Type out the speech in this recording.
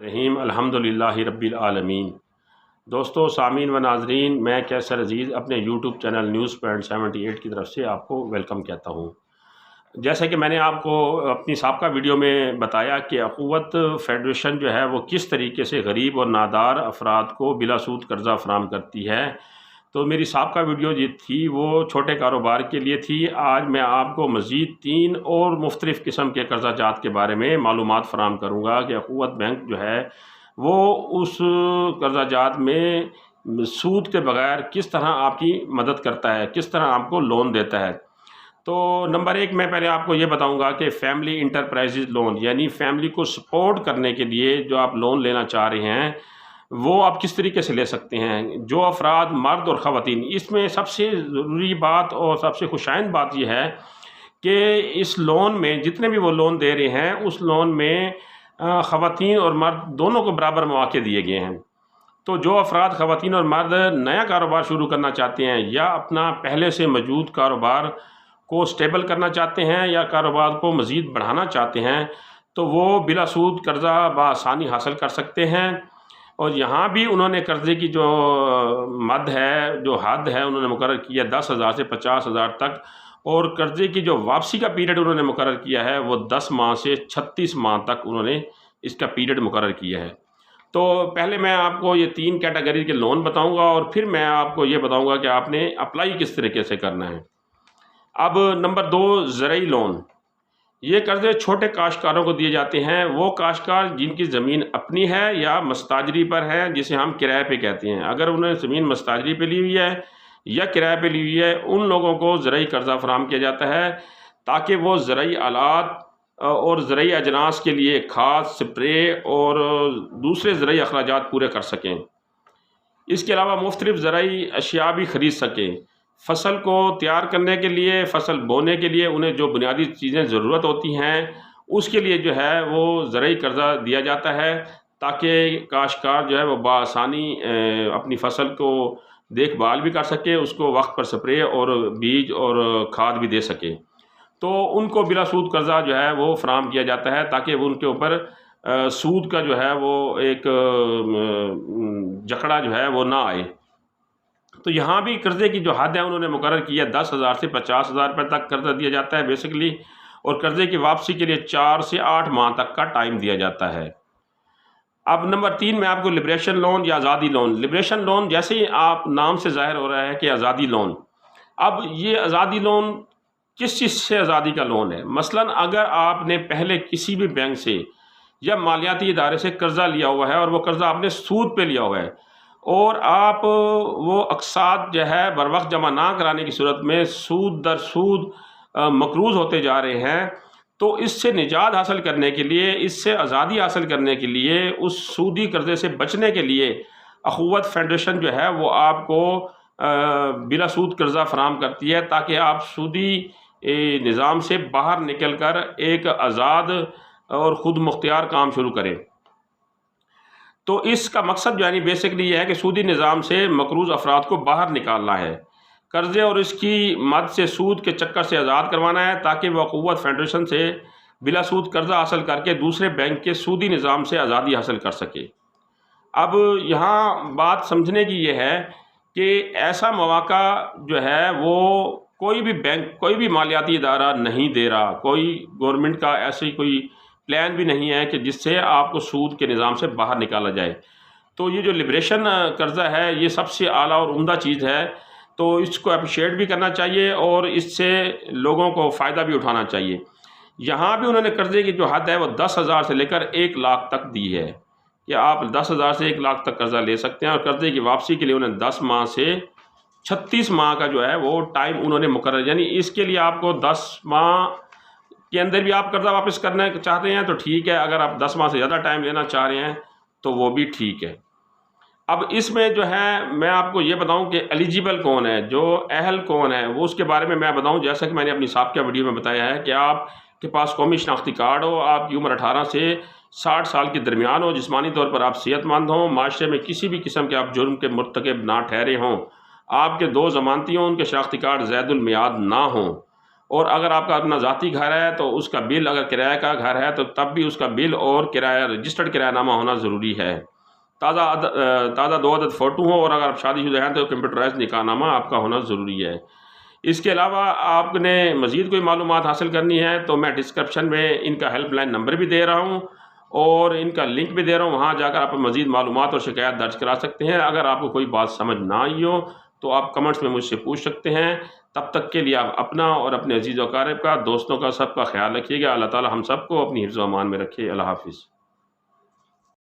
رحیم الحمدللہ رب العالمین۔ دوستو، سامعین و ناظرین، میں کیسر عزیز اپنے یوٹیوب چینل نیوز پوائنٹ 78 کی طرف سے آپ کو ویلکم کہتا ہوں۔ جیسا کہ میں نے آپ کو اپنی سابقہ ویڈیو میں بتایا کہ اخوت فیڈریشن جو ہے وہ کس طریقے سے غریب اور نادار افراد کو بلا سود قرضہ فراہم کرتی ہے، تو میری سابقہ ویڈیو جو تھی وہ چھوٹے کاروبار کے لیے تھی۔ آج میں آپ کو مزید 3 اور مختلف قسم کے قرضہ جات کے بارے میں معلومات فراہم کروں گا کہ اخوت بینک جو ہے وہ اس قرضہ جات میں سود کے بغیر کس طرح آپ کی مدد کرتا ہے، کس طرح آپ کو لون دیتا ہے۔ تو نمبر 1 میں پہلے آپ کو یہ بتاؤں گا کہ فیملی انٹرپرائزز لون، یعنی فیملی کو سپورٹ کرنے کے لیے جو آپ لون لینا چاہ رہے ہیں وہ آپ کس طریقے سے لے سکتے ہیں۔ جو افراد مرد اور خواتین، اس میں سب سے ضروری بات اور سب سے خوشائند بات یہ ہے کہ اس لون میں جتنے بھی وہ لون دے رہے ہیں اس لون میں خواتین اور مرد دونوں کو برابر مواقع دیے گئے ہیں۔ تو جو افراد خواتین اور مرد نیا کاروبار شروع کرنا چاہتے ہیں یا اپنا پہلے سے موجود کاروبار کو سٹیبل کرنا چاہتے ہیں یا کاروبار کو مزید بڑھانا چاہتے ہیں تو وہ بلا سود قرضہ بآسانی حاصل کر سکتے ہیں۔ اور یہاں بھی انہوں نے قرضے کی جو مد ہے، جو حد ہے، انہوں نے مقرر کیا 10,000 سے 50,000 تک، اور قرضے کی جو واپسی کا پیریڈ انہوں نے مقرر کیا ہے وہ 10 ماہ سے 36 ماہ تک انہوں نے اس کا پیریڈ مقرر کیا ہے۔ تو پہلے میں آپ کو یہ 3 کیٹیگری کے لون بتاؤں گا اور پھر میں آپ کو یہ بتاؤں گا کہ آپ نے اپلائی کس طریقے سے کرنا ہے۔ اب نمبر 2، زرعی لون۔ یہ قرضے چھوٹے کاشتکاروں کو دیے جاتے ہیں، وہ کاشتکار جن کی زمین اپنی ہے یا مستاجری پر ہے، جسے ہم کرائے پہ کہتے ہیں۔ اگر انہوں نے زمین مستاجری پہ لی ہوئی ہے یا کرائے پہ لی ہوئی ہے، ان لوگوں کو زرعی قرضہ فراہم کیا جاتا ہے تاکہ وہ زرعی آلات اور زرعی اجناس کے لیے کھاد، سپرے اور دوسرے زرعی اخراجات پورے کر سکیں۔ اس کے علاوہ مختلف زرعی اشیاء بھی خرید سکیں۔ فصل کو تیار کرنے کے لیے، فصل بونے کے لیے انہیں جو بنیادی چیزیں ضرورت ہوتی ہیں اس کے لیے جو ہے وہ زرعی قرضہ دیا جاتا ہے تاکہ کاشتکار جو ہے وہ بآسانی اپنی فصل کو دیکھ بھال بھی کر سکے، اس کو وقت پر سپرے اور بیج اور کھاد بھی دے سکے۔ تو ان کو بلا سود قرضہ جو ہے وہ فراہم کیا جاتا ہے تاکہ وہ ان کے اوپر سود کا جو ہے وہ ایک جکڑا جو ہے وہ نہ آئے۔ تو یہاں بھی قرضے کی جو حد ہے انہوں نے مقرر کیا 10,000 سے 50,000 روپے تک قرضہ دیا جاتا ہے بیسکلی، اور قرضے کی واپسی کے لیے 4 سے 8 ماہ تک کا ٹائم دیا جاتا ہے۔ اب نمبر 3 میں آپ کو لبریشن لون یا آزادی لون۔ لبریشن لون جیسے ہی آپ نام سے ظاہر ہو رہا ہے کہ آزادی لون۔ اب یہ آزادی لون کس چیز سے آزادی کا لون ہے؟ مثلا اگر آپ نے پہلے کسی بھی بینک سے یا مالیاتی ادارے سے قرضہ لیا ہوا ہے اور وہ قرضہ آپ نے سود پہ لیا ہوا ہے اور آپ وہ اقساط جو ہے بر وقت جمع نہ کرانے کی صورت میں سود در سود مقروض ہوتے جا رہے ہیں، تو اس سے نجات حاصل کرنے کے لیے، اس سے آزادی حاصل کرنے کے لیے، اس سودی قرضے سے بچنے کے لیے اخوت فیڈریشن جو ہے وہ آپ کو بلا سود قرضہ فراہم کرتی ہے تاکہ آپ سودی نظام سے باہر نکل کر ایک آزاد اور خود مختار کام شروع کریں۔ تو اس کا مقصد جو یعنی بیسکلی یہ ہے کہ سودی نظام سے مقروض افراد کو باہر نکالنا ہے، قرضے اور اس کی مد سے سود کے چکر سے آزاد کروانا ہے تاکہ وہ اخوت فیڈریشن سے بلا سود قرضہ حاصل کر کے دوسرے بینک کے سودی نظام سے آزادی حاصل کر سکے۔ اب یہاں بات سمجھنے کی یہ ہے کہ ایسا مواقع جو ہے وہ کوئی بھی بینک، کوئی بھی مالیاتی ادارہ نہیں دے رہا، کوئی گورنمنٹ کا ایسی کوئی پلان بھی نہیں ہے کہ جس سے آپ کو سود کے نظام سے باہر نکالا جائے۔ تو یہ جو لبریشن قرضہ ہے یہ سب سے اعلیٰ اور عمدہ چیز ہے، تو اس کو اپریشیٹ بھی کرنا چاہیے اور اس سے لوگوں کو فائدہ بھی اٹھانا چاہیے۔ یہاں بھی انہوں نے قرضے کی جو حد ہے وہ 10,000 سے لے کر 1 لاکھ تک دی ہے کہ آپ 10,000 سے 1 لاکھ تک قرضہ لے سکتے ہیں، اور قرضے کی واپسی کے لیے انہیں 10 ماہ سے 36 ماہ کا جو ہے وہ ٹائم انہوں نے مقرر، یعنی اس کے لیے آپ کو 10 ماہ کے اندر بھی آپ قرضہ واپس کرنا چاہتے ہیں تو ٹھیک ہے، اگر آپ 10 ماہ سے زیادہ ٹائم لینا چاہ رہے ہیں تو وہ بھی ٹھیک ہے۔ اب اس میں جو ہے میں آپ کو یہ بتاؤں کہ ایلیجیبل کون ہے، جو اہل کون ہے، وہ اس کے بارے میں بتاؤں۔ جیسا کہ میں نے اپنی سابقہ ویڈیو میں بتایا ہے کہ آپ کے پاس قومی شناختی کارڈ ہو، آپ کی عمر 18 سے 60 سال کے درمیان ہو، جسمانی طور پر آپ صحت مند ہوں، معاشرے میں کسی بھی قسم کے آپ جرم کے مرتکب نہ ٹھہرے ہوں، آپ کے 2 ضمانتی ہوں، ان کے شناختی کارڈ زید المیعاد نہ ہوں، اور اگر آپ کا اپنا ذاتی گھر ہے تو اس کا بل، اگر کرایہ کا گھر ہے تو تب بھی اس کا بل اور کرایہ، رجسٹرڈ کرایہ نامہ ہونا ضروری ہے۔ تازہ 2 عدد فوٹو ہوں، اور اگر آپ شادی شدہ ہیں تو کمپیوٹرائز نکاح نامہ آپ کا ہونا ضروری ہے۔ اس کے علاوہ آپ نے مزید کوئی معلومات حاصل کرنی ہے تو میں ڈسکرپشن میں ان کا ہیلپ لائن نمبر بھی دے رہا ہوں اور ان کا لنک بھی دے رہا ہوں، وہاں جا کر آپ مزید معلومات اور شکایت درج کرا سکتے ہیں۔ اگر آپ کو کوئی بات سمجھ نہ آئی ہو تو آپ کمنٹس میں مجھ سے پوچھ سکتے ہیں۔ تب تک کے لیے آپ اپنا اور اپنے عزیز و اقارب کا، دوستوں کا، سب کا خیال رکھیے گا۔ اللہ تعالی ہم سب کو اپنی حفظ و امان میں رکھے۔ اللہ حافظ۔